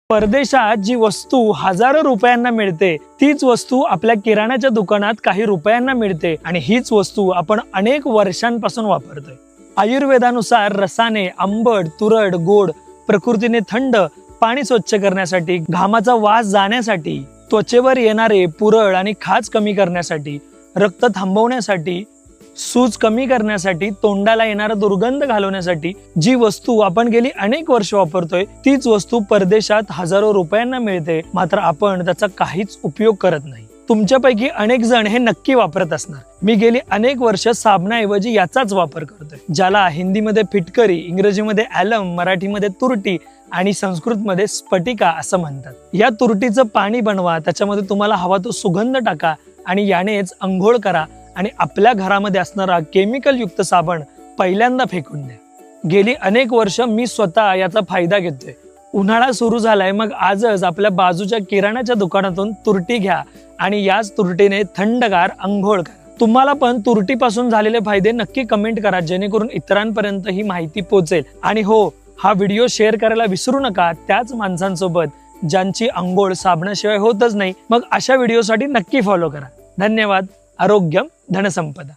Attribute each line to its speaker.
Speaker 1: परदेशात जी वस्तू हजारो रुपयांना मिळते तीच वस्तू आपल्या किराण्याच्या दुकानात काही रुपयांना मिळते आणि हीच वस्तू आपण अनेक वर्षांपासून वापरतोय। आयुर्वेदानुसार रसाने, आंबट, तुरट, गोड, प्रकृतीने थंड, पाणी स्वच्छ करण्यासाठी, घामाचा वास जाण्यासाठी, त्वचेवर येणारे पुरळ आणि खाज कमी करण्यासाठी, रक्त थांबवण्यासाठी, सूज कमी करण्यासाठी, तोंडाला येणारा दुर्गंध घालवण्यासाठी जी वस्तू आपण गेली अनेक वर्ष वापरतोय तीच वस्तू परदेशात हजारो रुपयांना मिळते, मात्र आपण त्याचा काहीच उपयोग करत नाही। तुमच्यापैकी अनेक जण हे नक्की वापरत असणार। मी गेली अनेक वर्ष साबणाऐवजी याचाच वापर करतोय, ज्याला हिंदीमध्ये फिटकरी, इंग्रजीमध्ये ॲलम, मराठीमध्ये तुरटी आणि संस्कृतमध्ये स्फटिका असं म्हणतात। या तुरटीचं पाणी बनवा, त्याच्यामध्ये तुम्हाला हवा तो सुगंध टाका आणि यानेच अंघोळ करा आणि आपल्या घरामध्ये असणारा केमिकल युक्त साबण पहिल्यांदा फेकून द्या। गेली अनेक वर्ष मी स्वतः याचा फायदा घेतोय। उन्हाळा सुरू झालाय, मग आजच आपल्या बाजूच्या किराण्याच्या दुकानातून तुरटी घ्या आणि याच तुरटीने थंडगार अंघोळ करा। तुम्हाला पण तुरटीपासून झालेले फायदे नक्की कमेंट करा, जेणेकरून इतरांपर्यंत ही माहिती पोहोचेल। आणि हो, हा व्हिडिओ शेअर करायला विसरू नका त्याच माणसांसोबत ज्यांची अंघोळ साबणाशिवाय होतच नाही। मग अशा व्हिडिओसाठी नक्की फॉलो करा। धन्यवाद। आरोग्यम धनसंपदा।